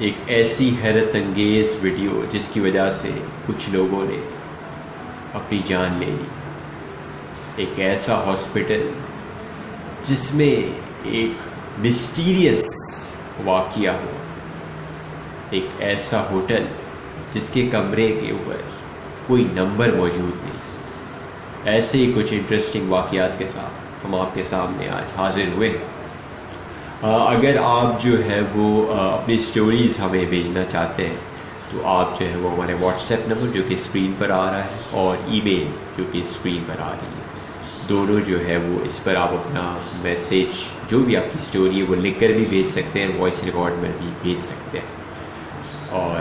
एक ऐसी हैरत अंगेज़ वीडियो जिसकी वजह से कुछ लोगों ने अपनी जान ले ली। एक ऐसा हॉस्पिटल जिसमें एक मिस्टीरियस वाक़या हुआ। एक ऐसा होटल जिसके कमरे के ऊपर कोई नंबर मौजूद नहीं था। ऐसे ही कुछ इंटरेस्टिंग वाक़यात के साथ हम आपके सामने आज हाजिर हुए हैं। अगर आप जो है वो अपनी स्टोरीज़ हमें भेजना चाहते हैं तो आप जो है वो हमारे व्हाट्सएप नंबर जो कि स्क्रीन पर आ रहा है और ईमेल जो कि स्क्रीन पर आ रही है, दोनों जो है वो इस पर आप अपना मैसेज जो भी आपकी स्टोरी है वो लिख कर भी भेज सकते हैं, वॉइस रिकॉर्ड में भी भेज सकते हैं। और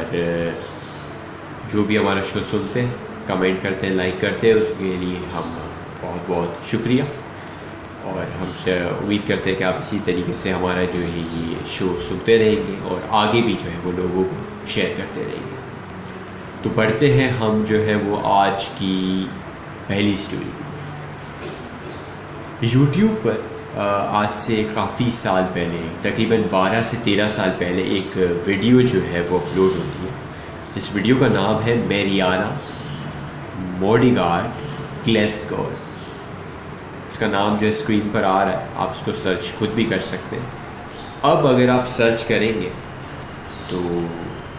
जो भी हमारा शो सुनते हैं, कमेंट करते हैं, लाइक करते हैं, उसके लिए हम बहुत बहुत शुक्रिया। और हमसे उम्मीद करते हैं कि आप इसी तरीके से हमारा जो है ये शो सुनते रहेंगे और आगे भी जो है वो लोगों को शेयर करते रहेंगे। तो बढ़ते हैं हम जो है वो आज की पहली स्टोरी। यूट्यूब पर आज से काफ़ी साल पहले, तकरीबन 12 से 13 साल पहले एक वीडियो जो है वो अपलोड होती है, जिस वीडियो का नाम है मैरियाना मोडिगार्ड ग्लेसगोव। इसका नाम जो स्क्रीन पर आ रहा है, आप इसको सर्च खुद भी कर सकते हैं। अब अगर आप सर्च करेंगे तो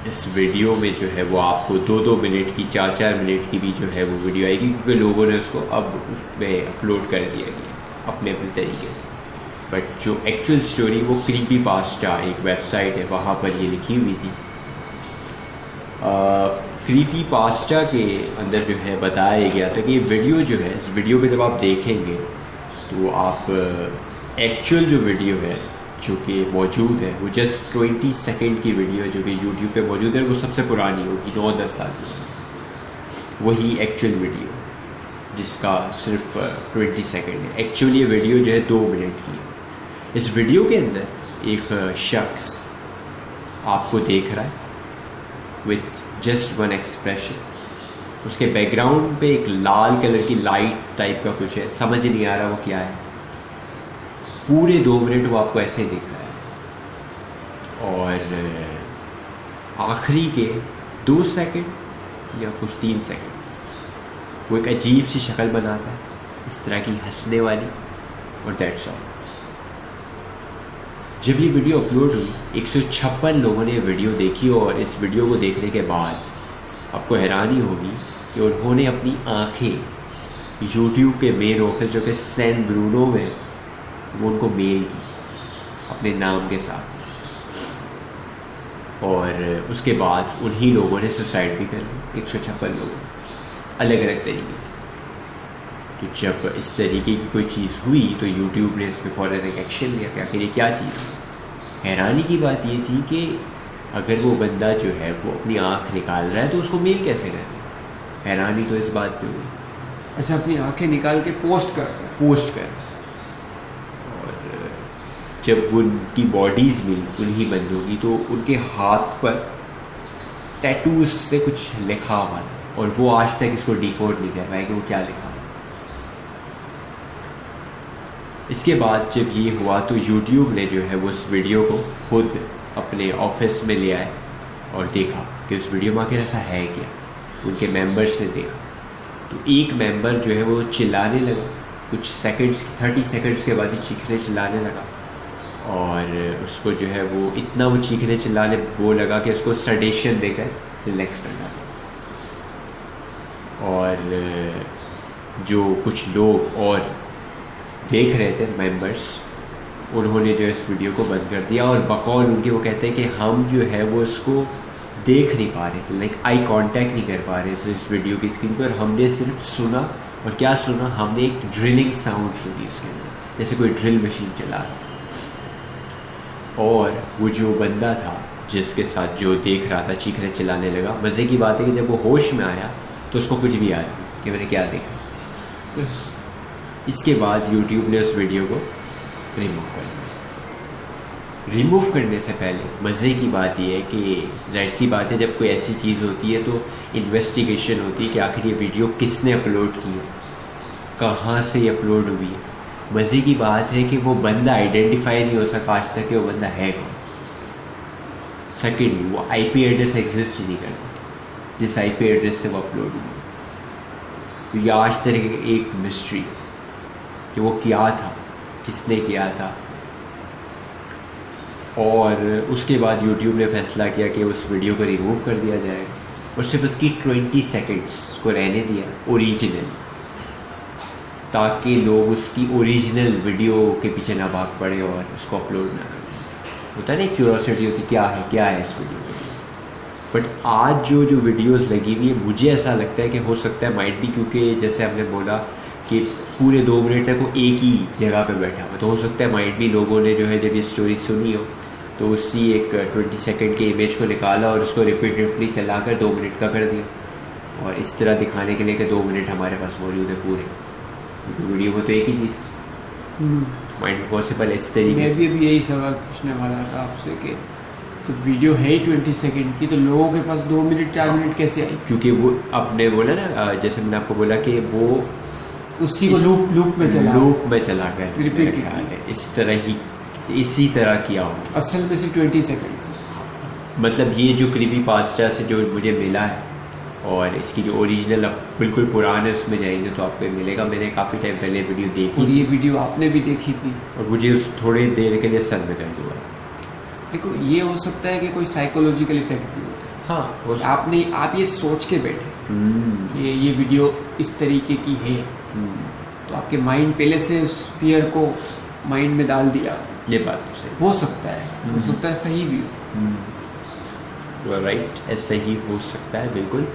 इस वीडियो में जो है वो आपको 2-2 मिनट की, 4-4 मिनट की भी जो है वो वीडियो आएगी, क्योंकि लोगों ने उसको अब उसमें अपलोड कर दिया गया अपने अपने तरीके से। बट जो एक्चुअल स्टोरी वो क्रीपीपास्टा एक वेबसाइट है, वहाँ पर ये लिखी हुई थी। क्रीपीपास्टा के अंदर जो है बताया गया था कि ये वीडियो जो है, इस वीडियो को जब आप देखेंगे तो आप एक्चुअल जो वीडियो है जो कि मौजूद है वो जस्ट 20 सेकंड की वीडियो है जो कि यूट्यूब पे मौजूद है। वो सबसे पुरानी होगी, 9-10 साल की। वही एक्चुअल वीडियो जिसका सिर्फ 20 सेकंड है। एक्चुअली ये वीडियो जो है 2 मिनट की है। इस वीडियो के अंदर एक शख्स आपको देख रहा है विथ जस्ट वन एक्सप्रेशन। उसके बैकग्राउंड पे एक लाल कलर की लाइट टाइप का कुछ है, समझ ही नहीं आ रहा वो क्या है। पूरे 2 मिनट वो आपको ऐसे दिख रहा है और आखिरी के 2 सेकंड या कुछ 3 सेकंड वो एक अजीब सी शक्ल बनाता है, इस तरह की हंसने वाली, और दैट्स ऑल। जब ये वीडियो अपलोड हुई 156 लोगों ने वीडियो देखी और इस वीडियो को देखने के बाद आपको हैरानी होगी कि उन्होंने अपनी आंखें यूट्यूब के मेन ऑफिस जो कि सैन ब्रूनो में, वो उनको मेल की अपने नाम के साथ। और उसके बाद उन्हीं लोगों ने सुसाइड भी कर ली, 156 लोगों, अलग अलग तरीके से। तो जब इस तरीके की कोई चीज़ हुई तो यूट्यूब ने इस पर फ़ौरन एक एक्शन लिया कि आखिर ये क्या चीज़ है। हैरानी की बात ये थी कि अगर वो बंदा जो है वो अपनी आँख निकाल रहा है तो उसको मेल कैसे करें। हैरानी तो इस बात पे हुई, अच्छा अपनी आंखें निकाल के पोस्ट कर। और जब उनकी बॉडीज़ मिली उन्हीं बंदों की, तो उनके हाथ पर टैटूज से कुछ लिखा हुआ था और वो आज तक इसको डिकोड नहीं कर पाए कि वो क्या लिखा। इसके बाद जब ये हुआ तो यूट्यूब ने जो है वो उस वीडियो को खुद अपने ऑफिस में ले आए और देखा कि उस वीडियो में आखिर ऐसा है क्या। उनके मेंबर्स ने देखा तो एक मेंबर जो है वो चिल्लाने लगा, कुछ सेकंड्स, 30 सेकंड्स के बाद ही चीखने चिल्लाने लगा। और उसको जो है वो इतना वो चीखने चिल्लाने वो लगा कि उसको सडेशन देकर रिलैक्स करना पड़ा। और जो कुछ लोग और देख रहे थे मेंबर्स, उन्होंने जो इस वीडियो को बंद कर दिया और बकौल उनके वो कहते हैं कि हम जो है वो इसको देख नहीं पा रहे थे, लाइक आई कांटेक्ट नहीं कर पा रहे थे इस वीडियो की स्क्रीन पर। हमने सिर्फ सुना, और क्या सुना, हमने एक ड्रिलिंग साउंड सुनी इसके अंदर, जैसे कोई ड्रिल मशीन चला रहा। और वो जो बंदा था जिसके साथ जो देख रहा था चीखने चिल्लाने लगा। मज़े की बात है कि जब वो होश में आया तो उसको कुछ भी याद नहीं कि मैंने क्या देखा। इसके बाद यूट्यूब ने उस वीडियो को रिमूव कर दिया। रिमूव करने से पहले मज़े की बात यह है कि जाहिर सी बात है जब कोई ऐसी चीज़ होती है तो इन्वेस्टिगेशन होती है कि आखिर ये वीडियो किसने अपलोड की है, कहाँ से ये अपलोड हुई है। मज़े की बात है कि वो बंदा आइडेंटिफाई नहीं हो सका आज तक कि वो बंदा है कौन। सेकेंडली वो आईपी एड्रेस एग्जिस्ट ही नहीं करता जिस आईपी एड्रेस से वो अपलोड हुई। तो ये आज तक एक मिस्ट्री कि वो क्या था, किसने किया था। और उसके बाद यूट्यूब ने फैसला किया कि उस वीडियो को रिमूव कर दिया जाएगा और सिर्फ उसकी 20 सेकंड्स को रहने दिया ओरिजिनल, ताकि लोग उसकी ओरिजिनल वीडियो के पीछे ना भाग पड़े और उसको अपलोड ना करें। होता है ना, क्यूरोसिटी होती क्या है इस वीडियो में। बट आज जो वीडियोस लगी हुई है, मुझे ऐसा लगता है कि हो सकता है माइट भी, क्योंकि जैसे हमने बोला कि पूरे 2 मिनट तक वो एक ही जगह पे बैठा हुआ, तो हो सकता है माइट भी लोगों ने जो है जब ये स्टोरी सुनी हो तो उसी एक 20 सेकंड के इमेज को निकाला और उसको रिपीटेडली चलाकर 2 मिनट का कर दिया और इस तरह दिखाने के लिए कि 2 मिनट हमारे पास मौजूद है पूरे, तो वीडियो में तो एक ही चीज़ माइंड पॉसिबल इस तरीके मैं से। भी अभी यही सवाल पूछने वाला था आपसे कि तो वीडियो है ही 20 सेकंड की, तो लोगों के पास 2 मिनट 4 मिनट कैसे आई? क्योंकि वो आपने बोला ना, जैसे मैंने आपको बोला कि वो उसी को लूप में चला कर रिपीटेडली इसी तरह किया हो। असल में सिर्फ 20 सेकंड से। मतलब ये जो क्रीपी पास्टा से जो मुझे मिला है और इसकी जो ओरिजिनल अब बिल्कुल पुराने उसमें जाएंगे तो आपको मिलेगा। मैंने काफ़ी टाइम पहले वीडियो देखी और ये वीडियो आपने भी देखी थी और मुझे उस थोड़ी देर के लिए सर में दर्द हुआ। देखो, ये हो सकता है कि कोई साइकोलॉजिकल इफेक्ट भी होता है। हाँ, आप ये सोच के बैठे कि ये वीडियो इस तरीके की है, तो आपके माइंड पहले से उस फियर को माइंड में डाल दिया। ये बात तो सही हो सकता है सही भी हो। राइट, ऐसा ही हो सकता है बिल्कुल।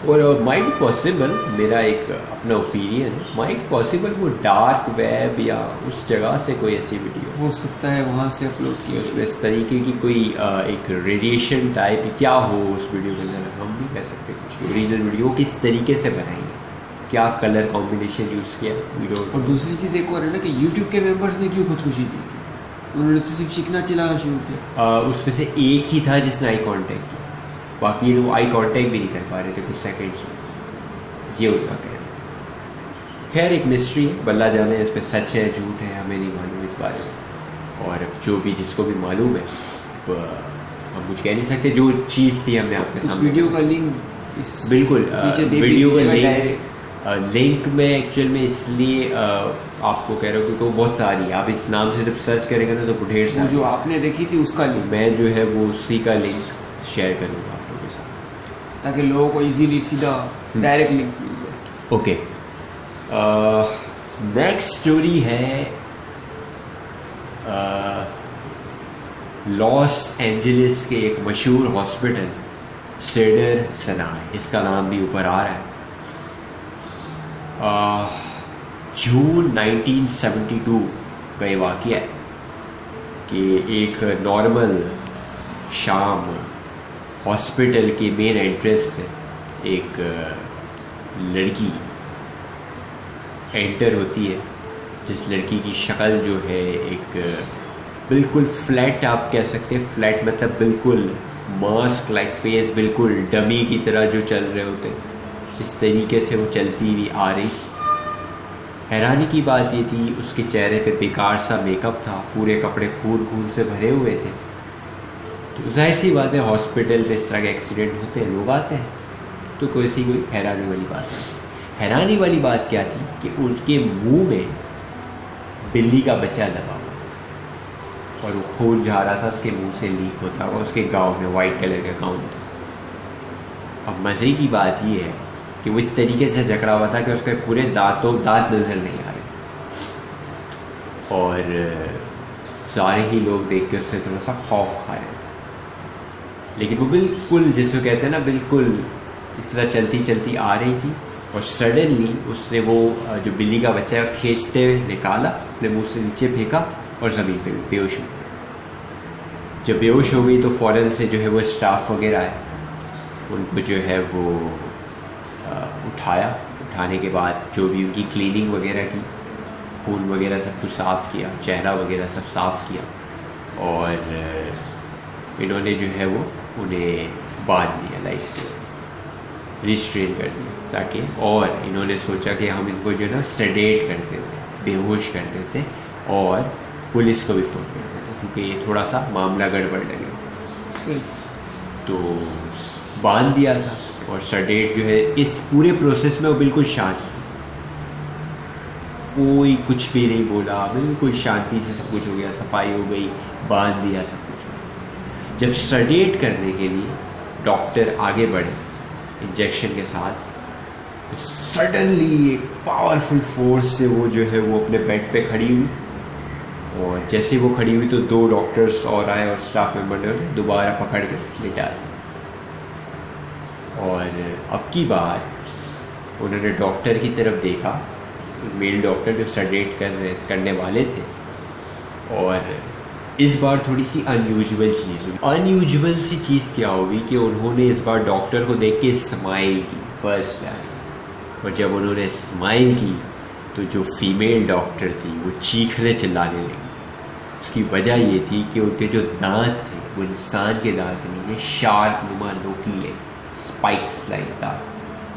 और माइट पॉसिबल, मेरा एक अपना ओपिनियन है, माइट पॉसिबल वो डार्क वेब या उस जगह से कोई ऐसी वीडियो हो सकता है वहाँ से अपलोड कि किया। उसमें इस तरीके की कोई एक रेडिएशन टाइप क्या हो उस वीडियो के अंदर, हम नहीं कह सकते कुछ। ओरिजिनल वीडियो किस तरीके से बनाई, क्या कलर कॉम्बिनेशन यूज़ किया वीडियो। और दूसरी चीज़ एक और है ना कि यूट्यूब के मेंबर्स ने क्यों खुदकुशी की? उन्होंने तो सिर्फ चिकना चिल्लाना शुरू किया। उसमें से एक ही था जिसने आई कांटेक्ट किया, बाकी वो आई कांटेक्ट भी नहीं कर पा रहे थे कुछ सेकंड्स में। ये उनका कहना। खैर, एक मिस्ट्री है, बल्ला जाने इस पर सच है झूठ है, हमें नहीं मालूम इस बारे में। और जो भी जिसको भी मालूम है हम कुछ कह नहीं सकते। जो चीज़ थी हमने आपके सामने, वीडियो का लिंक बिल्कुल वीडियो का लिंक में एक्चुअल में इसलिए आपको कह रहा हूँ क्योंकि वो बहुत सारी है। आप इस नाम से जब सर्च करेंगे ना तो ढेर सारी, जो आपने देखी थी उसका लिंक मैं जो है वो उसी का लिंक शेयर करूँगा आप लोगों के साथ, ताकि लोगों को इजीली सीधा डायरेक्ट लिंक मिल जाए। ओके। नेक्स्ट स्टोरी है लॉस एंजलिस के एक मशहूर हॉस्पिटल सेडर सनाई, इसका नाम भी ऊपर आ रहा है। जून 1972 का ये वाक़या है कि एक नॉर्मल शाम हॉस्पिटल के मेन एंट्रेंस से एक लड़की एंटर होती है, जिस लड़की की शक्ल जो है एक बिल्कुल फ्लैट, आप कह सकते हैं फ्लैट मतलब बिल्कुल मास्क लाइक फेस, बिल्कुल डमी की तरह जो चल रहे होते हैं, इस तरीके से वो चलती हुई आ रही थी। हैरानी की बात ये थी उसके चेहरे पे बेकार सा मेकअप था, पूरे कपड़े खून से भरे हुए थे। तो जाहिर सी बात है हॉस्पिटल में इस तरह के एक्सीडेंट होते हैं, लोग आते हैं, तो कोई हैरानी वाली बात नहीं। हैरानी वाली बात क्या थी कि उनके मुंह में बिल्ली का बच्चा दबा हुआ था और वो खून जा रहा था उसके मुंह से लीक होता हुआ उसके गाँव में, वाइट कलर का गाँव था। अब मज़े की बात ये है कि वो इस तरीके से जकड़ा हुआ था कि उसके पूरे दांत नज़र नहीं आ रहे थे और सारे ही लोग देख के उससे थोड़ा सा खौफ खा रहे थे। लेकिन वो बिल्कुल जिसको कहते हैं ना, बिल्कुल इस तरह चलती चलती आ रही थी और सडनली उसने वो जो बिल्ली का बच्चा है खींचते हुए निकाला, अपने मुंह से नीचे फेंका और ज़मीन पे बेहोश हो गई। जब बेहोश हो गई तो फ़ौरन से जो है वो स्टाफ वगैरह है, उनको जो है वो उठाने के बाद जो भी उनकी क्लीनिंग वगैरह की, खून वगैरह सब कुछ साफ़ किया, चेहरा वगैरह सब साफ़ किया और इन्होंने जो है वो उन्हें बांध दिया, लाइक रिस्ट्रेन कर दिया ताकि, और इन्होंने सोचा कि हम इनको जो है ना सेडेट कर देते, बेहोश कर देते और पुलिस को भी फ़ोन कर देते क्योंकि ये थोड़ा सा मामला गड़बड़ लगे। सही। तो बांध दिया था और सडेट जो है इस पूरे प्रोसेस में वो बिल्कुल शांत थी, कोई कुछ भी नहीं बोला, बिल्कुल शांति से सब कुछ हो गया, सफाई हो गई, बांध दिया, सब कुछ हो गया। जब सडेट करने के लिए डॉक्टर आगे बढ़े इंजेक्शन के साथ, तो सडनली एक पावरफुल फोर्स से वो जो है वो अपने बेड पे खड़ी हुई, और जैसे वो खड़ी हुई तो 2 डॉक्टर्स और आए और स्टाफ मेंबर ने उन्हें दोबारा पकड़ के लिटा दिया। और अब की बार उन्होंने डॉक्टर की तरफ देखा, मेल डॉक्टर जो सडेट करने वाले थे, और इस बार थोड़ी सी अनयूजुअल चीज़ हुई। अनयूजुअल सी चीज़ क्या हुई कि उन्होंने इस बार डॉक्टर को देख के स्माइल की फर्स्ट टाइम, और जब उन्होंने स्माइल की तो जो फीमेल डॉक्टर थी वो चीखने चिल्लाने लगी। उसकी वजह ये थी कि उनके जो दांत थे वो इंसान के दांत नहीं, ये शार्प नुमा नोकीले स्पाइक्स लाइक दांत,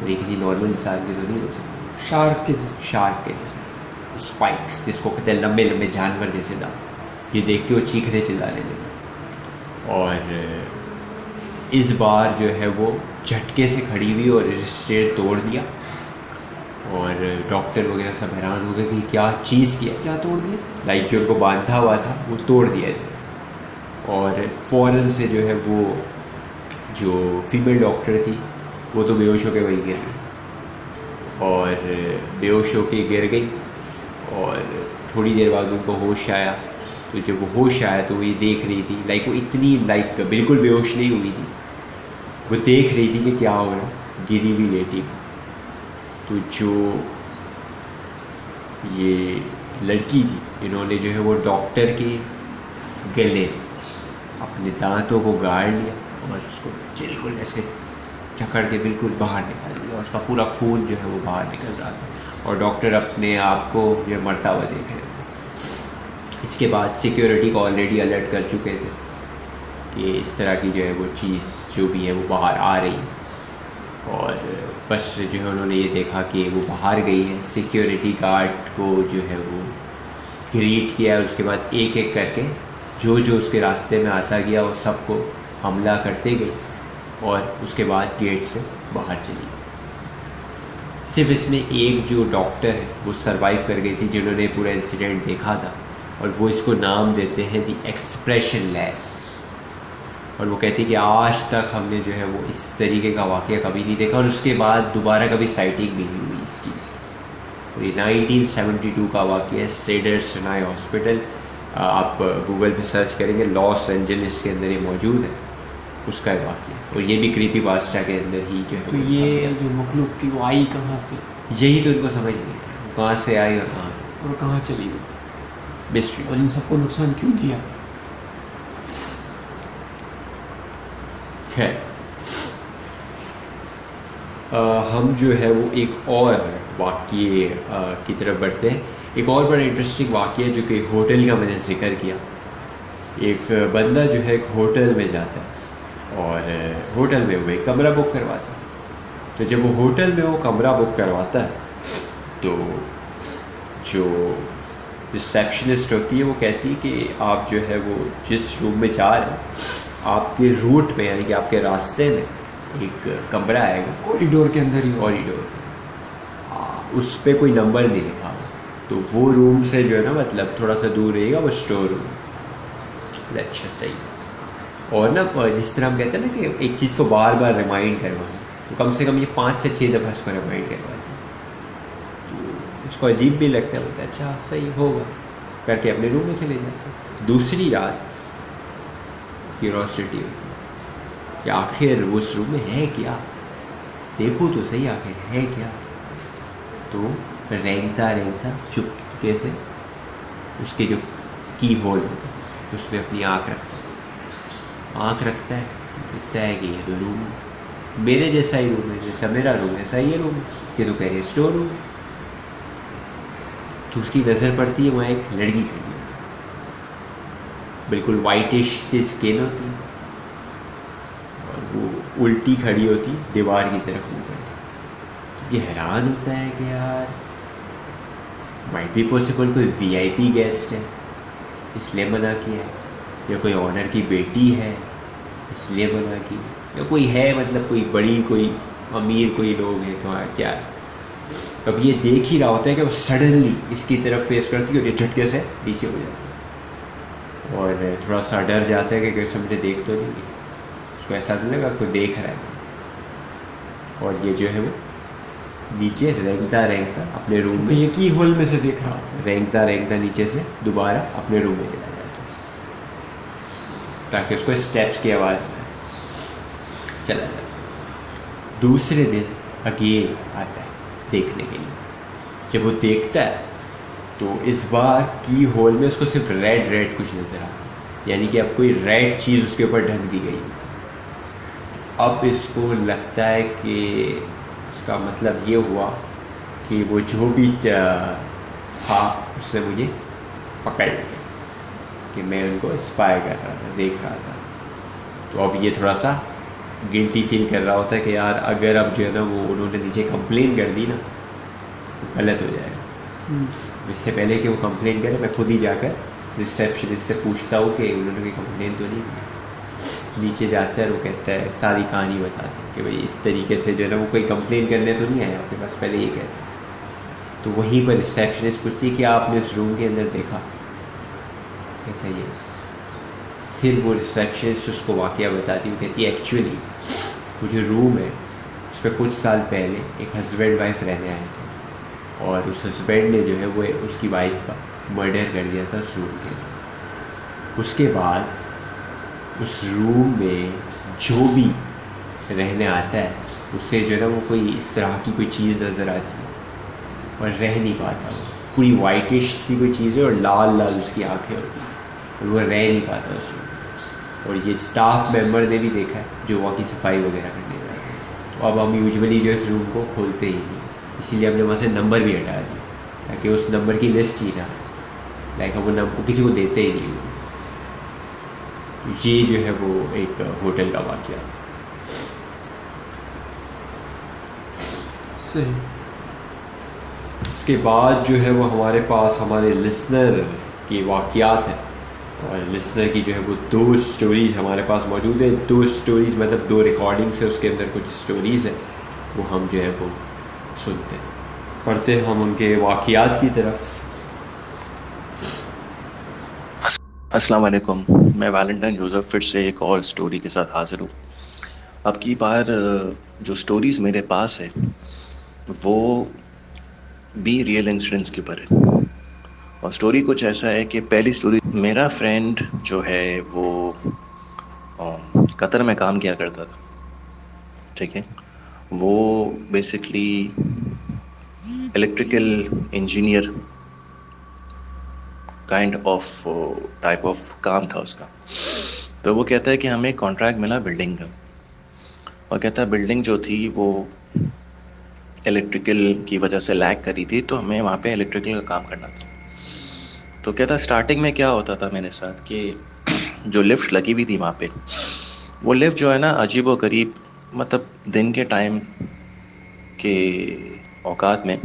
और ये किसी नॉर्मल इंसान के तो नहीं हो सकते। शार्क के जैसे। शार्क के जैसे स्पाइक्स, जिसको कहते हैं लंबे लंबे जानवर जैसे दांत। ये देख के वो चीखने चिल्लाने लगे, और इस बार जो है वो झटके से खड़ी हुई और रिस्ट्रेंट तोड़ दिया, और डॉक्टर वगैरह सब हैरान हो गए कि क्या चीज़ किया, क्या तोड़ दिया? लाइक जो उनको बांधा हुआ था वो तोड़ दिया जाए। और फ़ौरन से जो है वो जो फीमेल डॉक्टर थी वो तो बेहोश होकर वहीं गिर गई, और बेहोश होकर गिर गई, और थोड़ी देर बाद उनको होश आया। तो जब वो होश आया तो वो ये देख रही थी, लाइक वो इतनी लाइक बिल्कुल बेहोश नहीं हुई थी, वो देख रही थी कि क्या हो रहा, गिरी हुई लेटी थी। तो जो ये लड़की थी, इन्होंने जो है वो डॉक्टर के गले अपने दांतों को गाड़ लिया और उसको बिल्कुल ऐसे चकड़ के बिल्कुल बाहर निकाल दिया, और उसका पूरा खून जो है वो बाहर निकल रहा था, और डॉक्टर अपने आप को ये मरता हुआ देख रहे थे। इसके बाद सिक्योरिटी को ऑलरेडी अलर्ट कर चुके थे कि इस तरह की जो है वो चीज़ जो भी है वो बाहर आ रही है, और बस जो है उन्होंने ये देखा कि वो बाहर गई है। सिक्योरिटी गार्ड को जो है वो ग्रीट किया, और उसके बाद एक एक करके जो उसके रास्ते में आता गया वो सबको हमला करते गई, और उसके बाद गेट से बाहर चली गई। सिर्फ इसमें एक जो डॉक्टर है वो सरवाइव कर गई थी, जिन्होंने पूरा इंसिडेंट देखा था, और वो इसको नाम देते हैं दी एक्सप्रेशनलेस। और वो कहती है कि आज तक हमने जो है वो इस तरीके का वाक़या कभी नहीं देखा, और उसके बाद दोबारा कभी साइटिंग भी नहीं हुई इस चीज़ की। और ये 1972 का वाक़या है, सेडर सिनाई हॉस्पिटल, आप गूगल पे सर्च करेंगे, लॉस एंजलिस के अंदर ये मौजूद है, उसका वाक़या। और ये भी क्रीपी पास्टा के अंदर ही जो है। तो ये जो मखलूक थी वो आई कहाँ से? यही तो इनको समझ नहीं है, कहाँ से आई और कहाँ चली गई, मिस्ट्री। और इन सबको नुकसान क्यों दिया? खैर, हम जो है वो एक और वाक़ये की तरफ बढ़ते हैं। एक और बड़ा इंटरेस्टिंग वाक़या जो कि होटल का मैंने जिक्र किया। एक बंदा जो है एक होटल में जाता है, और होटल में वो एक कमरा बुक करवाता है। तो जब वो होटल में वो कमरा बुक करवाता है तो जो रिसेप्शनिस्ट होती है वो कहती है कि आप जो है वो जिस रूम में जा रहे हैं, आपके रूट में यानी कि आपके रास्ते में एक कमरा आएगा, कॉरिडोर के अंदर ही। कॉरिडोर उस पर कोई नंबर नहीं लिखा हुआ, तो वो रूम से जो है ना मतलब थोड़ा सा दूर रहेगा वो स्टोर रूम। अच्छा, सही। और ना जिस तरह हम कहते हैं ना कि एक चीज़ को बार बार रिमाइंड करवाना, तो कम से कम ये 5 से 6 दफ़ा इसको रिमाइंड करवाते हैं, तो उसको अजीब भी लगता है, बोलता है अच्छा सही होगा करके अपने रूम में चले जाते हैं। दूसरी रात क्यूरोसिटी होती है कि आखिर उस रूम में है क्या, देखो तो सही आखिर है क्या। तो रेंगता रेंगता चुपके से उसके जो की होल होता है उसमें अपनी आँख रखता है, दिखता है कि ये तो रूम मेरे जैसा ही रूम है, जैसा मेरा रूम ऐसा ही रूम है, ये तो कह रहे स्टोर रूम। तो उसकी नज़र पड़ती है वहाँ एक लड़की खड़ी है, बिल्कुल वाइटिश सी स्किन होती है, और वो उल्टी खड़ी होती दीवार की तरफ मुँह करती। ये हैरान होता है कि यार माइट बी पॉसिबल कोई VIP गेस्ट है, इसलिए मना किया है, या कोई ऑनर की बेटी है इसलिए मना की, या कोई है मतलब कोई बड़ी कोई अमीर कोई लोग हैं तो क्या है। अब ये देख ही रहा होता है कि वो सडनली इसकी तरफ फेस करती है और ये झटके से नीचे हो जाती है, और थोड़ा सा डर जाता है कि कैसे मुझे देख तो नहीं है, उसको ऐसा नहीं लगा कोई देख रहा है, और ये जो है वो नीचे रेंगता रेंगता अपने रूम में, ये की होल में से देख रहा होता है, रेंगता रेंगता नीचे से दोबारा अपने रूम में चला जाता है, ताकि उसको स्टेप्स की आवाज़ आए, चला जाता है। दूसरे दिन अगेन आता है देखने के लिए। जब वो देखता है तो इस बार की होल में उसको सिर्फ रेड रेड कुछ नजर आता है, यानी कि अब कोई रेड चीज़ उसके ऊपर ढक दी गई है। अब इसको लगता है कि उसका मतलब ये हुआ कि वो जो भी था उससे मुझे पकड़ लिया, कि मैं उनको स्पाई कर रहा था, देख रहा था। तो अब ये थोड़ा सा गिल्टी फील कर रहा होता है कि यार अगर अब जो है ना वो उन्होंने नीचे कंप्लेन कर दी ना तो गलत हो जाएगा। इससे पहले कि वो कंप्लेन करे मैं खुद ही जाकर रिसेप्शनिस्ट से पूछता हूँ कि उन्होंने कोई कंप्लेन तो नहीं की। नीचे जाता है और वो कहता है सारी कहानी बताता है कि भाई इस तरीके से जो है ना वो कोई कंप्लेन करने तो नहीं आया आपके पास, पहले ये कहता है। तो वहीं पर रिसेप्शनिस्ट पूछती है कि आपने उस रूम के अंदर देखा, कहता है यस। फिर वो रिसेप्शनिस्ट उसको वाक़या बताती है, वो कहती है एक्चुअली वो जो रूम है उस पर कुछ साल पहले एक हस्बैंड वाइफ रहने आए थे, और उस हस्बैंड ने जो है वो उसकी वाइफ का मर्डर कर दिया था उस रूम के अंदर। उसके बाद उस रूम में जो भी रहने आता है उससे जो है ना वो कोई इस तरह की कोई चीज़ नज़र आती है और रह नहीं पाता, वो पूरी वाइटिश सी कोई चीज़ है और लाल लाल उसकी आँखें होती हैं और वो रह नहीं पाता उस रूम। और ये स्टाफ मेंबर ने भी देखा है जो वहाँ की सफाई वगैरह करने जाते हैं। तो अब हम यूजुअली जो इस रूम को खोलते ही नहीं, इसीलिए हमने वहाँ से नंबर भी हटा दिया ताकि उस नंबर की लिस्ट ही ना, लाइक हम वो नंबर किसी को देते ही नहीं। ये जो है वो एक होटल का वाक़या। सही। इसके बाद जो है वो हमारे पास हमारे लिसनर के वाक़यात हैं, और लिसनर की जो है वो 2 स्टोरीज़ हमारे पास मौजूद है। 2 स्टोरीज़ मतलब 2 रिकॉर्डिंग्स है, उसके अंदर कुछ स्टोरीज़ है वो हम जो है वो सुनते हैं, पढ़ते हैं हम उनके वाक़यात की तरफ। अस्सलाम वालेकुम, मैं वैलेंटाइन जोसेफ फिर से एक और स्टोरी के साथ हाज़िर हूँ। अब की बार जो स्टोरीज़ मेरे पास है वो भी रियल इंसिडेंट्स के ऊपर है, और स्टोरी कुछ ऐसा है कि पहली स्टोरी, मेरा फ्रेंड जो है वो कतर में काम किया करता था, ठीक है। वो basically electrical engineer kind of type of काम था उसका। तो वो कहता है कि हमें कॉन्ट्रैक्ट मिला बिल्डिंग का, और कहता है बिल्डिंग जो थी वो इलेक्ट्रिकल की वजह से लैग करी थी, तो हमें वहाँ पे इलेक्ट्रिकल का काम करना था। तो कहता स्टार्टिंग में क्या होता था मेरे साथ कि जो लिफ्ट लगी हुई थी वहाँ पे, वो लिफ्ट जो है ना अजीब व गरीब, मतलब दिन के टाइम के औकात में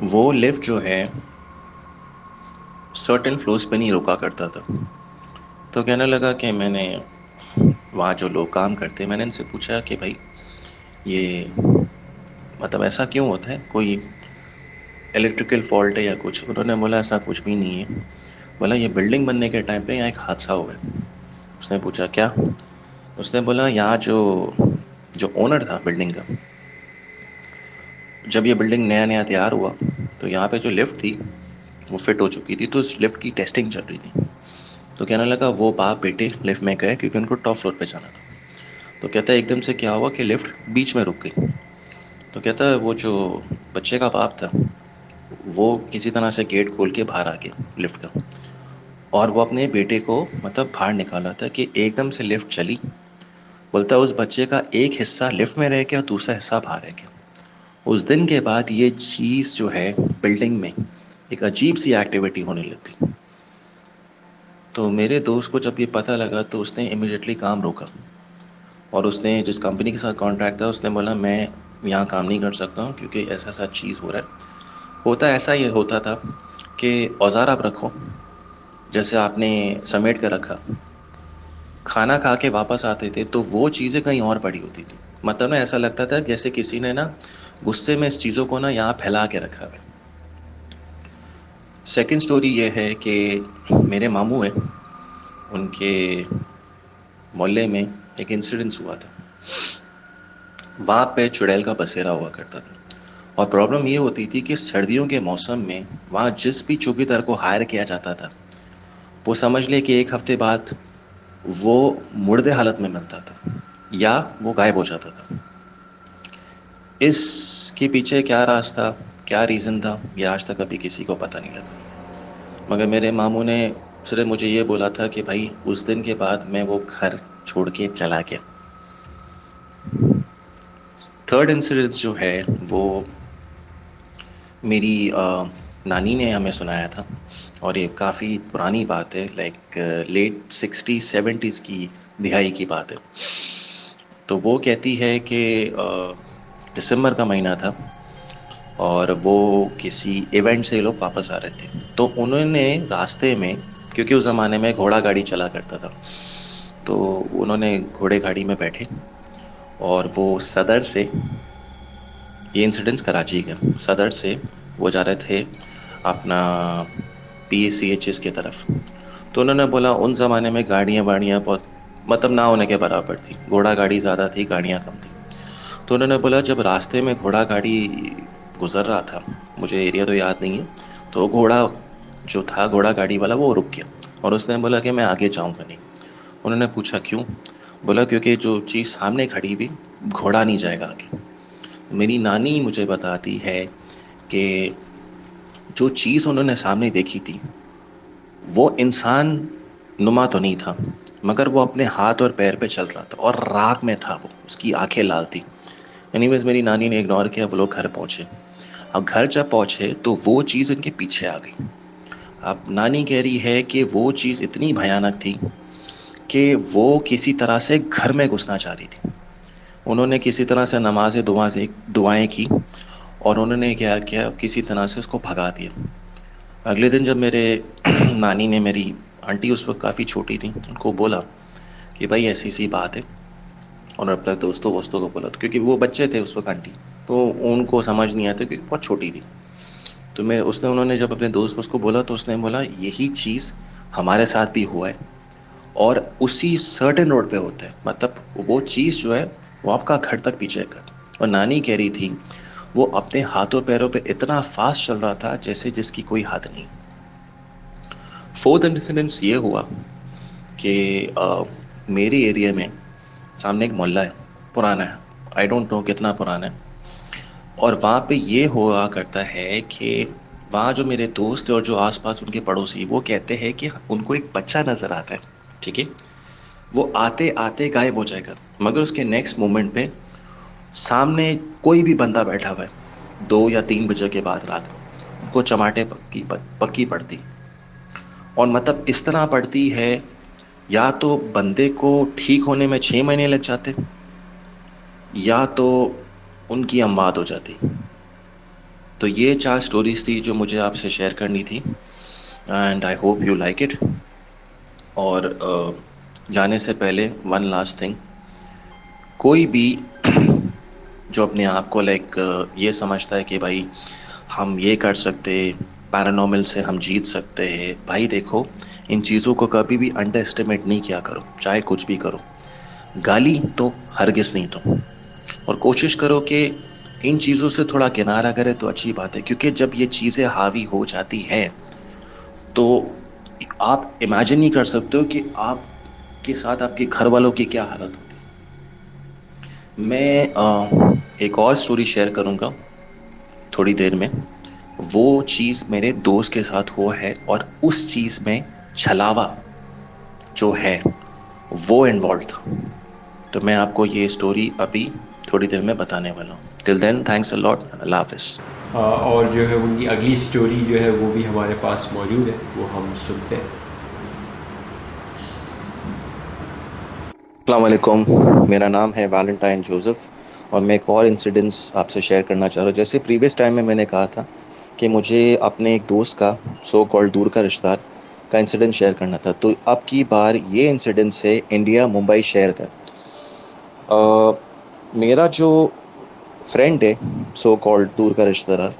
वो लिफ्ट जो है सर्टेन फ्लोर्स पे नहीं रुका करता था। तो कहने लगा कि मैंने वहाँ जो लोग काम करते, मैंने इनसे पूछा कि भाई ये मतलब ऐसा क्यों होता है, कोई इलेक्ट्रिकल फॉल्ट है या कुछ। उन्होंने बोला ऐसा कुछ भी नहीं है, बोला ये बिल्डिंग बनने के टाइम पे यहाँ एक हादसा हुआ है। उसने पूछा क्या? उसने बोला यहाँ जो ओनर था बिल्डिंग का, जब ये बिल्डिंग नया नया तैयार हुआ तो यहाँ पे जो लिफ्ट थी वो फिट हो चुकी थी, तो उस लिफ्ट की टेस्टिंग चल रही थी। तो कहने लगा वो बाप बेटे लिफ्ट में गए क्योंकि उनको टॉप फ्लोर पे जाना था। तो कहता है एकदम से क्या हुआ कि लिफ्ट बीच में रुक गई। तो कहता है वो जो बच्चे का बाप था वो किसी तरह से गेट खोल के बाहर आ गया लिफ्ट का, और वो अपने बेटे को मतलब बाहर निकाला था कि एकदम से लिफ्ट चली। बोलता उस बच्चे का एक हिस्सा लिफ्ट में रह गया और दूसरा हिस्सा बाहर रह गया। उस दिन के बाद ये चीज़ जो है बिल्डिंग में एक अजीब सी एक्टिविटी होने लग गई। तो मेरे दोस्त को जब ये पता लगा तो उसने इमीडिएटली काम रोका, और उसने जिस कंपनी के साथ कॉन्ट्रैक्ट था उसने बोला मैं यहाँ काम नहीं कर सकता हूँ क्योंकि ऐसा ऐसा चीज़ हो रहा है। होता ऐसा ये होता था कि औजार आप रखो, जैसे आपने समेट कर रखा, खाना खा के वापस आते थे तो वो चीज़ें कहीं और पड़ी होती थी। मतलब ना ऐसा लगता था जैसे किसी ने ना गुस्से में इस चीज़ों को ना यहाँ फैला के रखा है। सेकंड स्टोरी ये है कि मेरे मामू हैं, उनके मोहल्ले में एक इंसिडेंस हुआ था। वहाँ पे चुड़ैल का बसेरा हुआ करता था, और प्रॉब्लम ये होती थी कि सर्दियों के मौसम में वहाँ जिस भी चौकीदार को हायर किया जाता था, वो समझ ले कि 1 हफ्ते बाद वो मुर्दे हालत में मिलता था या वो गायब हो जाता था। इसके पीछे क्या राज था, क्या रीज़न था, ये आज तक अभी किसी को पता नहीं लगा। मगर मेरे मामू ने सिर्फ मुझे ये बोला था कि भाई उस दिन के बाद मैं वो घर छोड़ के चला गया। थर्ड इंसिडेंट जो है वो मेरी नानी ने हमें सुनाया था, और ये काफ़ी पुरानी बात है, लाइक लेट 60-70s की दिहाई की बात है। तो वो कहती है कि दिसंबर का महीना था और वो किसी इवेंट से लोग वापस आ रहे थे। तो उन्होंने रास्ते में, क्योंकि उस ज़माने में घोड़ा गाड़ी चला करता था, तो उन्होंने घोड़े गाड़ी में बैठे और वो सदर से, ये इंसिडेंस कराची का, सदर से वो जा रहे थे अपना PCHS की तरफ। तो उन्होंने बोला उन ज़माने में गाड़ियाँ वाड़ियाँ बहुत मतलब ना होने के बराबर थी, घोड़ा गाड़ी ज़्यादा थी, गाड़ियाँ कम थी। तो उन्होंने बोला जब रास्ते में घोड़ा गाड़ी गुज़र रहा था, मुझे एरिया तो याद नहीं है, तो घोड़ा जो था घोड़ा गाड़ी वाला वो रुक गया और उसने बोला कि मैं आगे जाऊँगा नहीं। उन्होंने पूछा क्यों? बोला क्योंकि जो चीज़ सामने खड़ी हुई, घोड़ा नहीं जाएगा आगे। मेरी नानी मुझे बताती है कि जो चीज़ उन्होंने सामने देखी थी वो इंसान नुमा तो नहीं था, मगर वो अपने हाथ और पैर पे चल रहा था और राख में था, वो उसकी आंखें लाल थी। एनीवेज मेरी नानी ने इग्नोर किया, वो लोग घर पहुँचे। अब घर जब पहुँचे तो वो चीज़ उनके पीछे आ गई। अब नानी कह रही है कि वो चीज़ इतनी भयानक थी कि वो किसी तरह से घर में घुसना चाह रही थी। उन्होंने किसी तरह से नमाज़ें दुआएं की और उन्होंने क्या किया, किसी तरह से उसको भगा दिया। अगले दिन जब मेरे नानी ने, मेरी आंटी उस वक्त काफ़ी छोटी थी, उनको बोला कि भाई ऐसी सी बात है, और अपने दोस्तों को बोला, तो क्योंकि वो बच्चे थे उस वक्त आंटी, तो उनको समझ नहीं आता क्योंकि बहुत छोटी थी। तो उन्होंने जब अपने दोस्त उसको बोला तो उसने बोला यही चीज़ हमारे साथ भी हुआ है और उसी सर्टेन रोड पे होता है, मतलब वो चीज़ जो है वो आपका घर तक पीछे कर। और नानी कह रही थी वो अपने हाथों पैरों पे इतना फास्ट चल रहा था जैसे जिसकी कोई हद नहीं। फोर्थ इंसिडेंस ये हुआ कि मेरे एरिया में सामने एक मोहल्ला है, पुराना है, आई डोंट नो कितना पुराना है, और वहाँ पे ये हुआ करता है कि वहाँ जो मेरे दोस्त और जो आसपास उनके पड़ोसी, वो कहते हैं कि उनको एक बच्चा नज़र आता है, ठीक है, वो आते आते गायब हो जाएगा, मगर उसके नेक्स्ट मोमेंट पे सामने कोई भी बंदा बैठा हुआ है 2 या 3 बजे के बाद रात को, उनको चमाटे पक्की पड़ती, और मतलब इस तरह पड़ती है या तो बंदे को ठीक होने में 6 महीने लग जाते या तो उनकी अमवात हो जाती। तो ये 4 स्टोरीज थी जो मुझे आपसे शेयर करनी थी, and I hope you like it. और जाने से पहले वन लास्ट थिंग, कोई भी जो अपने आप को लाइक ये समझता है कि भाई हम ये कर सकते, पैरानॉर्मल से हम जीत सकते हैं, भाई देखो इन चीज़ों को कभी भी अंडर एस्टिमेट नहीं किया करो, चाहे कुछ भी करो। गाली तो हरगिज़ नहीं दो, और कोशिश करो कि इन चीज़ों से थोड़ा किनारा करें तो अच्छी बात है, क्योंकि जब ये चीज़ें हावी हो जाती हैं तो आप इमेजिन नहीं कर सकते हो कि आपके साथ आपके घर वालों की क्या हालत होती है। मैं एक और स्टोरी शेयर करूँगा थोड़ी देर में। वो चीज़ मेरे दोस्त के साथ हुआ है और उस चीज़ में छलावा जो है वो इन्वॉल्व था, तो मैं आपको ये स्टोरी अभी थोड़ी देर में बताने वाला हूँ। Till then thanks a lot, अल्लाह हाफिज़। और जो है उनकी अगली स्टोरी जो है वो भी हमारे पास मौजूद है, वो हम सुनते हैं। अस्सलाम वालेकुम, मेरा नाम है वैलेंटाइन जोसेफ और मैं एक और इंसिडेंस आपसे शेयर करना चाह रहा हूँ। जैसे प्रीवियस टाइम में मैंने कहा था कि मुझे अपने एक दोस्त का सो कॉल्ड दूर का रिश्तेदार का इंसिडेंट शेयर करना था। तो अब की बार ये इंसिडेंट से इंडिया मुंबई शहर का। मेरा जो फ्रेंड है, सो कॉल्ड दूर का रिश्तेदार,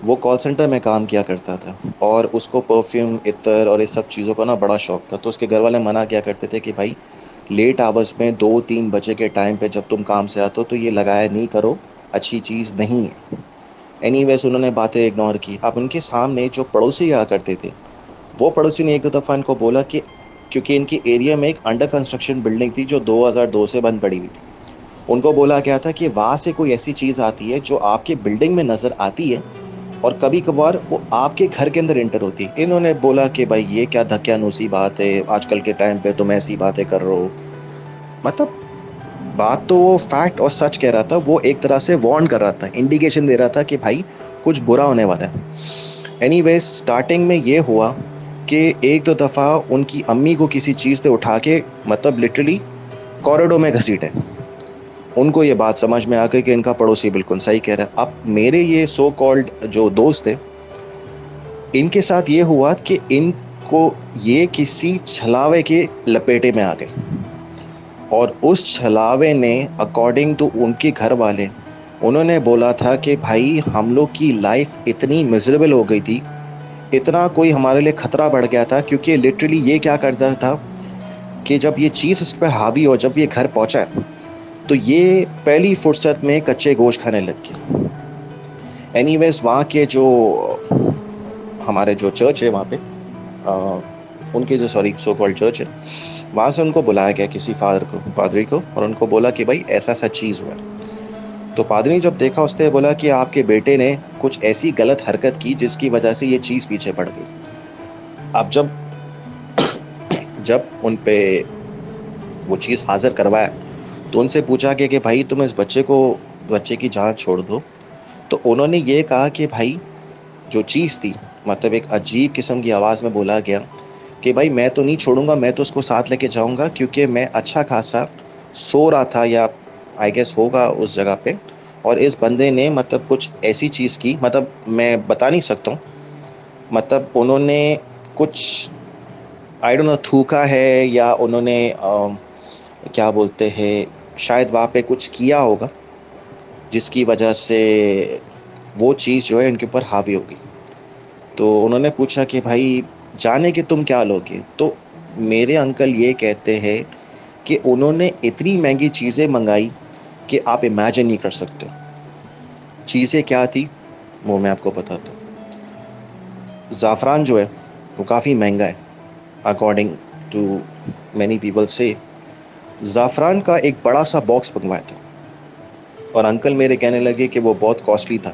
वो कॉल सेंटर में काम किया करता था और उसको परफ्यूम, इत्र और इस सब चीज़ों का ना बड़ा शौक था। तो उसके घर वाले मना किया करते थे कि भाई लेट आवर्स में 2-3 बजे के टाइम पे जब तुम काम से आते हो तो ये लगाया नहीं करो, अच्छी चीज़ नहीं है। एनीवेज उन्होंने बातें इग्नोर की। अब उनके सामने जो पड़ोसी आया करते थे, वो पड़ोसी ने एक दो दफ़ा इनको बोला कि क्योंकि इनके एरिया में एक अंडर कंस्ट्रक्शन बिल्डिंग थी जो 2002 से बंद पड़ी हुई थी, उनको बोला गया था कि वहाँ से कोई ऐसी चीज़ आती है जो आपके बिल्डिंग में नज़र आती है और कभी कभार वो आपके घर के अंदर एंटर होती है। इन्होंने बोला कि भाई ये क्या धक्यानुसी बात है, आजकल के टाइम पे तुम ऐसी बातें कर रहे हो। मतलब बात तो वो फैक्ट और सच कह रहा था, वो एक तरह से वार्न कर रहा था, इंडिकेशन दे रहा था कि भाई कुछ बुरा होने वाला है। एनीवेज स्टार्टिंग में ये हुआ कि एक दो दफ़ा उनकी अम्मी को किसी चीज़ से उठा के मतलब लिटरली कॉरिडोर में घसीटे। उनको ये बात समझ में आ गई कि इनका पड़ोसी बिल्कुल सही कह रहा है। अब मेरे ये सो कॉल्ड जो दोस्त थे, इनके साथ ये हुआ कि इनको ये किसी छलावे के लपेटे में आ गए और उस छलावे ने अकॉर्डिंग टू उनके घर वाले, उन्होंने बोला था कि भाई हम लोग की लाइफ इतनी मिजरेबल हो गई थी, इतना कोई हमारे लिए खतरा बढ़ गया था, क्योंकि लिटरली ये क्या करता था कि जब ये चीज़ इस पर हावी और जब ये घर पहुंचा तो ये पहली फुर्सत में कच्चे गोश्त खाने लग गए। एनीवेज वहाँ के जो हमारे जो चर्च है वहाँ पे उनके जो सो कॉल्ड चर्च है, वहाँ से उनको बुलाया गया किसी पादरी को और उनको बोला कि भाई ऐसा सा चीज़ हुआ है। तो पादरी ने जब देखा, उसने बोला कि आपके बेटे ने कुछ ऐसी गलत हरकत की जिसकी वजह से ये चीज़ पीछे पड़ गई। अब जब उन पे वो चीज़ हाजिर करवाया तो उनसे पूछा कि भाई तुम इस बच्चे की जान छोड़ दो। तो उन्होंने ये कहा कि भाई जो चीज़ थी, मतलब एक अजीब किस्म की आवाज़ में बोला गया कि भाई मैं तो नहीं छोड़ूंगा, मैं तो उसको साथ लेके जाऊंगा, क्योंकि मैं अच्छा खासा सो रहा था या आई गेस होगा उस जगह पे, और इस बंदे ने मतलब कुछ ऐसी चीज़ की, मतलब मैं बता नहीं सकता हूँ, मतलब उन्होंने कुछ आई डोंट नो थूका है या उन्होंने क्या बोलते हैं, शायद वहाँ पे कुछ किया होगा जिसकी वजह से वो चीज़ जो है इनके ऊपर हावी होगी। तो उन्होंने पूछा कि भाई जाने कि तुम क्या लोगे। तो मेरे अंकल ये कहते हैं कि उन्होंने इतनी महंगी चीज़ें मंगाई कि आप इमेजिन नहीं कर सकते। चीज़ें क्या थी वो मैं आपको बताता हूँ। ज़ाफ़रान जो है वो काफ़ी महंगा है, अकॉर्डिंग टू मैनी पीपल से। ज़ाफ़रान का एक बड़ा सा बॉक्स मंगवाया था और अंकल मेरे कहने लगे कि वो बहुत कॉस्टली था,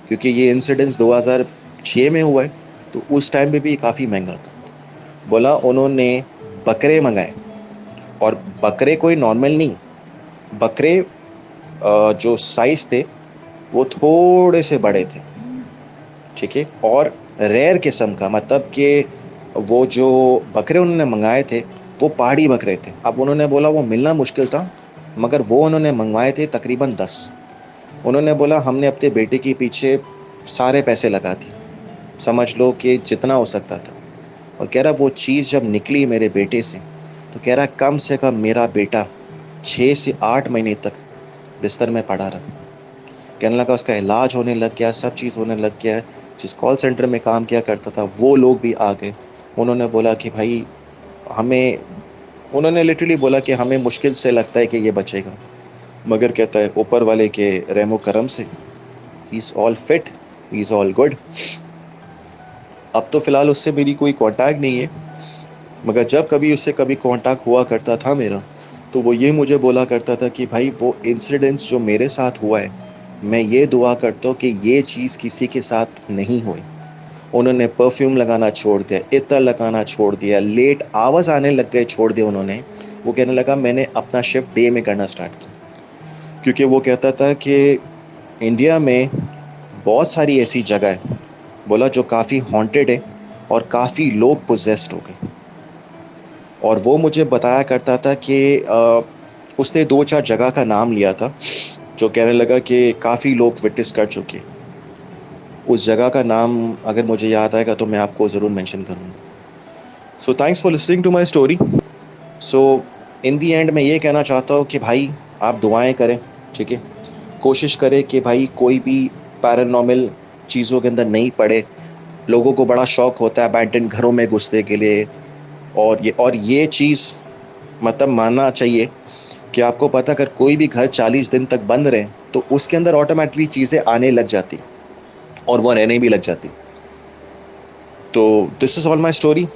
क्योंकि ये इंसिडेंस 2006 में हुआ है, तो उस टाइम पे भी काफ़ी महंगा था। बोला उन्होंने बकरे मंगाए, और बकरे कोई नॉर्मल नहीं, बकरे जो साइज़ थे वो थोड़े से बड़े थे, ठीक है, और रेयर किस्म का, मतलब कि वो जो बकरे उन्होंने मंगाए थे वो पहाड़ी बकरे थे। अब उन्होंने बोला वो मिलना मुश्किल था, मगर वो उन्होंने मंगवाए थे तकरीबन 10। उन्होंने बोला हमने अपने बेटे के पीछे सारे पैसे लगा दिए, समझ लो कि जितना हो सकता था। और कह रहा वो चीज़ जब निकली मेरे बेटे से, तो कह रहा कम से कम मेरा बेटा 6 से 8 महीने तक बिस्तर में पड़ा रहा। कहने लगा उसका इलाज होने लग गया, सब चीज़ होने लग गया। जिस कॉल सेंटर में काम किया करता था वो लोग भी आ गए। उन्होंने बोला कि भाई हमें, उन्होंने लिटरली बोला कि हमें मुश्किल से लगता है कि ये बचेगा, मगर कहता है ऊपर वाले के रहमो करम से he is all fit, he is all good. अब तो फ़िलहाल उससे मेरी कोई कांटेक्ट नहीं है, मगर जब कभी उससे कभी कांटेक्ट हुआ करता था मेरा, तो वो ये मुझे बोला करता था कि भाई वो इंसिडेंट्स जो मेरे साथ हुआ है, मैं ये दुआ करता हूँ कि ये चीज़ किसी के साथ नहीं हुई। उन्होंने परफ्यूम लगाना छोड़ दिया, इत्र लगाना छोड़ दिया, लेट आवाज़ आने लग गए, छोड़ दिया उन्होंने। वो कहने लगा मैंने अपना शिफ्ट डे में करना स्टार्ट किया, क्योंकि वो कहता था कि इंडिया में बहुत सारी ऐसी जगह है, बोला जो काफ़ी हॉन्टेड है और काफ़ी लोग पोजेस्ड हो गए। और वो मुझे बताया करता था कि उसने 2-4 जगह का नाम लिया था, जो कहने लगा कि काफ़ी लोग विटनेस कर चुके। उस जगह का नाम अगर मुझे याद आएगा तो मैं आपको ज़रूर मेंशन करूँगा। So thanks for listening to my story. So in the end मैं ये कहना चाहता हूँ कि भाई आप दुआएं करें, ठीक है। कोशिश करें कि भाई कोई भी पैरानॉर्मल चीज़ों के अंदर नहीं पड़े। लोगों को बड़ा शौक होता है अबैंडन घरों में घुसने के लिए, और ये चीज़ मतलब मानना चाहिए कि आपको पता अगर कोई भी घर 40 दिन तक बंद रहे तो उसके अंदर ऑटोमेटिकली चीज़ें आने लग जाती और वो रहने भी लग जाती। तो this is all my story.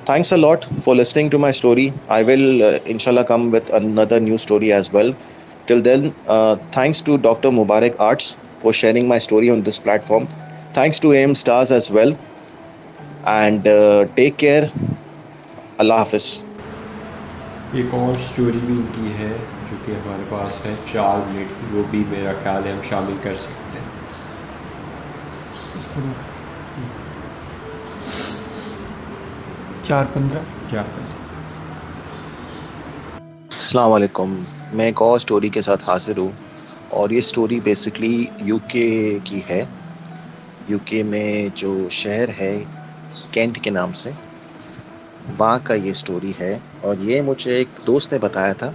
Thanks a lot for listening to my story. I will inshallah come with another new story as well. Till then, thanks to Dr. Mubarak Arts for sharing my story on this platform. Thanks to AM Stars as well. And take care. Allah Hafiz. एक और story भी इनकी है जो कि हमारे पास है 4 minute की, वो भी मेरा ख्याल है हम शामिल कर सकते हैं। इसको 4:15। अस्सलाम वालेकुम। मैं एक और स्टोरी के साथ हाजिर हूँ और ये स्टोरी बेसिकली यूके की है। यूके में जो शहर है कैंट के नाम से, वहाँ का ये स्टोरी है। और ये मुझे एक दोस्त ने बताया था।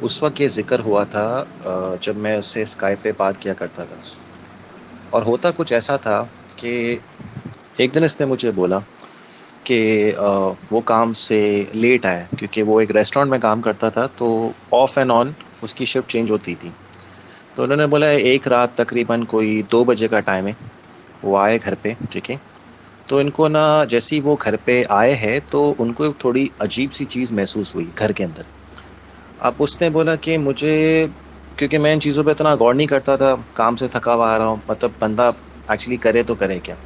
उस वक्त ये ज़िक्र हुआ था जब मैं उससे स्काइप पे बात किया करता था। और होता कुछ ऐसा था कि एक दिन इसने मुझे बोला कि वो काम से लेट आया, क्योंकि वो एक रेस्टोरेंट में काम करता था, तो ऑफ एंड ऑन उसकी शिफ्ट चेंज होती थी। तो उन्होंने बोला एक रात तकरीबन कोई 2 बजे का टाइम है, वो आए घर पे, ठीक है। तो इनको ना जैसे ही वो घर पे आए हैं तो उनको एक थोड़ी अजीब सी चीज़ महसूस हुई घर के अंदर। अब उसने बोला कि मुझे, क्योंकि मैं इन चीज़ों पे इतना गौर नहीं करता था, काम से थका हुआ आ रहा हूँ, मतलब बंदा एक्चुअली करे तो करे क्या।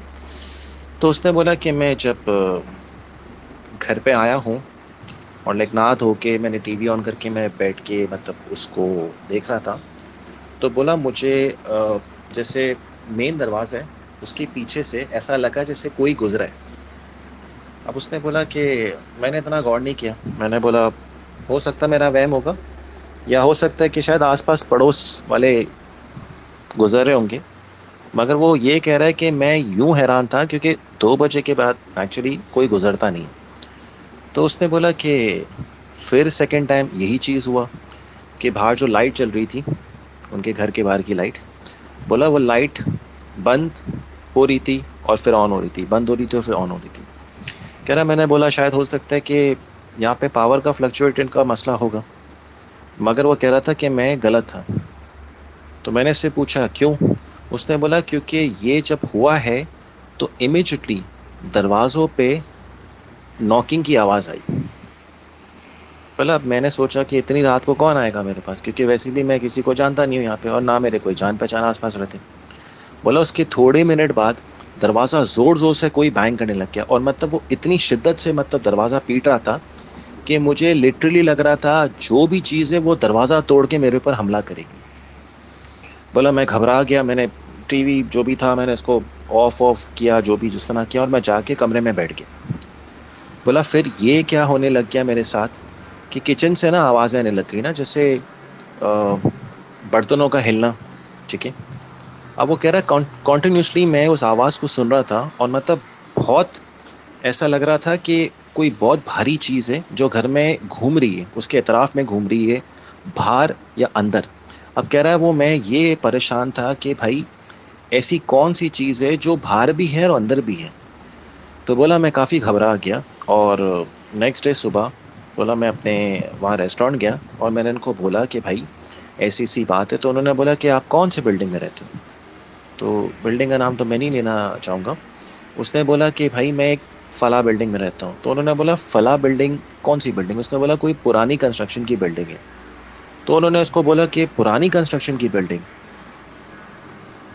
तो उसने बोला कि मैं जब घर पे आया हूँ और लाइक नहा धो के मैंने टीवी ऑन करके मैं बैठ के मतलब उसको देख रहा था, तो बोला मुझे जैसे मेन दरवाज़ा है उसके पीछे से ऐसा लगा जैसे कोई गुजरा है। अब उसने बोला कि मैंने इतना गौर नहीं किया। मैंने बोला हो सकता मेरा वहम होगा, या हो सकता है कि शायद आसपास पड़ोस वाले गुजर रहे होंगे, मगर वो ये कह रहा है कि मैं यूं हैरान था क्योंकि 2 बजे के बाद एक्चुअली कोई गुजरता नहीं। तो उसने बोला कि फिर सेकंड टाइम यही चीज़ हुआ कि बाहर जो लाइट चल रही थी, उनके घर के बाहर की लाइट, बोला वो लाइट बंद हो रही थी और फिर ऑन हो रही थी, बंद हो रही थी और फिर ऑन हो रही थी। कह रहा मैंने बोला शायद हो सकता है कि यहाँ पे पावर का फ्लक्चुएशन का मसला होगा, मगर वो कह रहा था कि मैं गलत था। तो मैंने इससे पूछा क्यों। उसने बोला क्योंकि ये जब हुआ है तो इमीडिएटली दरवाज़ों पे नॉकिंग की आवाज़ आई। बोला अब मैंने सोचा कि इतनी रात को कौन आएगा मेरे पास, क्योंकि वैसे भी मैं किसी को जानता नहीं हूँ यहाँ पे और ना मेरे कोई जान पहचान आसपास रहते। बोला उसके थोड़े मिनट बाद दरवाज़ा ज़ोर ज़ोर से कोई बैंग करने लग गया, और मतलब वो इतनी शिद्दत से मतलब दरवाज़ा पीट रहा था कि मुझे लिटरली लग रहा था जो भी चीज़ है वो दरवाज़ा तोड़ के मेरे ऊपर हमला करेगी। बोला मैं घबरा गया, मैंने टीवी जो भी था मैंने इसको ऑफ किया, जो भी जिस तरह किया, और मैं जाके कमरे में बैठ गया। बोला फिर ये क्या होने लग गया मेरे साथ कि किचन से ना आवाज़ें आने लग गई ना, जैसे बर्तनों का हिलना, ठीक है। अब वो कह रहा है कॉन्टिन्यूसली मैं उस आवाज़ को सुन रहा था और मतलब बहुत ऐसा लग रहा था कि कोई बहुत भारी चीज़ है जो घर में घूम रही है, उसके अतराफ़ में घूम रही है, बाहर या अंदर। अब कह रहा है वो मैं ये परेशान था कि भाई ऐसी कौन सी चीज़ है जो बाहर भी है और अंदर भी है। तो बोला मैं काफ़ी घबरा गया, और नेक्स्ट डे सुबह बोला मैं अपने वहाँ रेस्टोरेंट गया और मैंने उनको बोला कि भाई ऐसी सी बात है। तो उन्होंने बोला कि आप कौन से बिल्डिंग में रहते हो। तो बिल्डिंग का नाम तो मैं नहीं लेना चाहूँगा। उसने बोला कि भाई मैं एक फ़ला बिल्डिंग में रहता हूँ। तो उन्होंने बोला फ़ला बिल्डिंग कौन सी बिल्डिंग। उसने बोला कोई पुरानी कंस्ट्रक्शन की बिल्डिंग है। तो उन्होंने उसको बोला कि पुरानी कंस्ट्रक्शन की बिल्डिंग,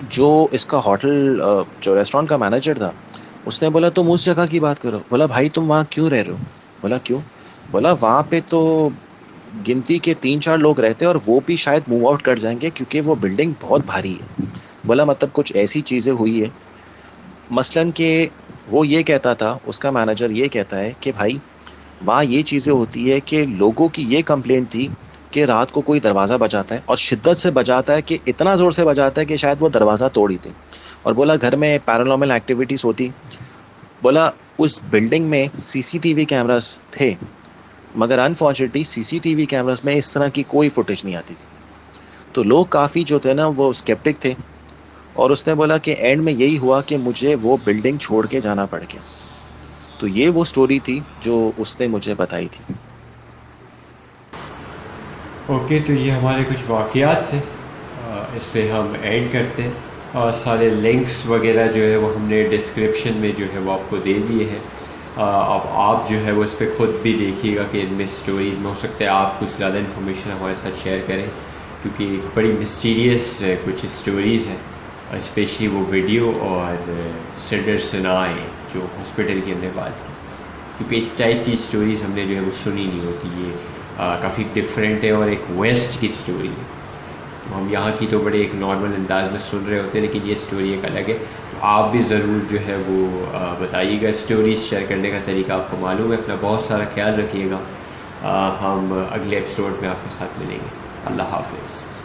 जो इसका होटल जो रेस्टोरेंट का मैनेजर था उसने बोला तुम उस जगह की बात करो। बोला भाई तुम वहाँ क्यों रह रहे हो। बोला क्यों। बोला वहाँ पे तो गिनती के 3-4 लोग रहते हैं और वो भी शायद मूव आउट कर जाएंगे क्योंकि वो बिल्डिंग बहुत भारी है। बोला मतलब कुछ ऐसी चीज़ें हुई है, मसलन कि वो ये कहता था, उसका मैनेजर ये कहता है कि भाई वहाँ ये चीज़ें होती है कि लोगों की ये कंप्लेंट थी कि रात को कोई दरवाज़ा बजाता है और शिद्दत से बजाता है कि इतना ज़ोर से बजाता है कि शायद वो दरवाज़ा तोड़ ही दे। और बोला घर में पैरानॉर्मल एक्टिविटीज़ होती, बोला उस बिल्डिंग में सीसीटीवी कैमरास थे, मगर अनफॉर्चुनेटली सीसीटीवी कैमरास में इस तरह की कोई फुटेज नहीं आती थी। तो लोग काफ़ी जो थे ना वो स्केप्टिक थे, और उसने बोला कि एंड में यही हुआ कि मुझे वो बिल्डिंग छोड़ के जाना पड़ गया। तो ये वो स्टोरी थी जो उसने मुझे बताई थी। ओके, तो ये हमारे कुछ वाक़यात थे, इससे हम एंड करते हैं। सारे लिंक्स वगैरह जो है वो हमने डिस्क्रिप्शन में जो है वो आपको दे दिए हैं। अब आप जो है वो इस पर ख़ुद भी देखिएगा कि इनमें स्टोरीज़ में हो सकता है आप कुछ ज़्यादा इन्फॉर्मेशन हमारे साथ शेयर करें, क्योंकि बड़ी मिस्टीरियस कुछ स्टोरीज़ हैं, स्पेशली वो वीडियो और सिडर सिनाई जो हॉस्पिटल की हमने बात की, क्योंकि इस टाइप की स्टोरीज़ हमने जो है वो सुनी नहीं होती। ये काफ़ी डिफरेंट है और एक वेस्ट की स्टोरी है। हम यहाँ की तो बड़े एक नॉर्मल अंदाज में सुन रहे होते हैं, लेकिन ये स्टोरी एक अलग है। तो आप भी ज़रूर जो है वो बताइएगा, स्टोरीज़ शेयर करने का तरीका आपको मालूम है। अपना बहुत सारा ख्याल रखिएगा। हम अगले एपिसोड में आपके साथ मिलेंगे। अल्लाह हाफ़िज़।